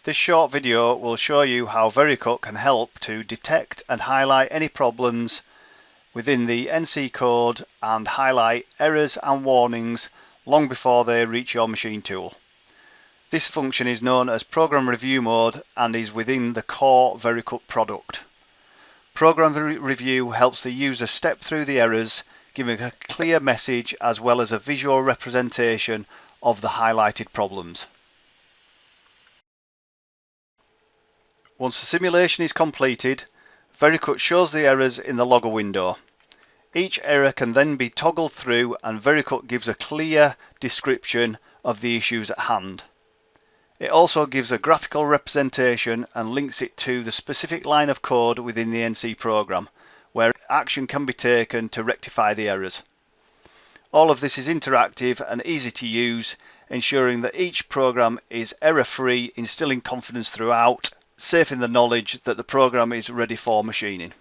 This short video will show you how Vericut can help to detect and highlight any problems within the NC code and highlight errors and warnings long before they reach your machine tool. This function is known as Program Review Mode and is within the core Vericut product. Program Review helps the user step through the errors, giving a clear message as well as a visual representation of the highlighted problems. Once the simulation is completed, Vericut shows the errors in the logger window. Each error can then be toggled through and Vericut gives a clear description of the issues at hand. It also gives a graphical representation and links it to the specific line of code within the NC program, where action can be taken to rectify the errors. All of this is interactive and easy to use, ensuring that each program is error-free, instilling confidence throughout, safe in the knowledge that the program is ready for machining.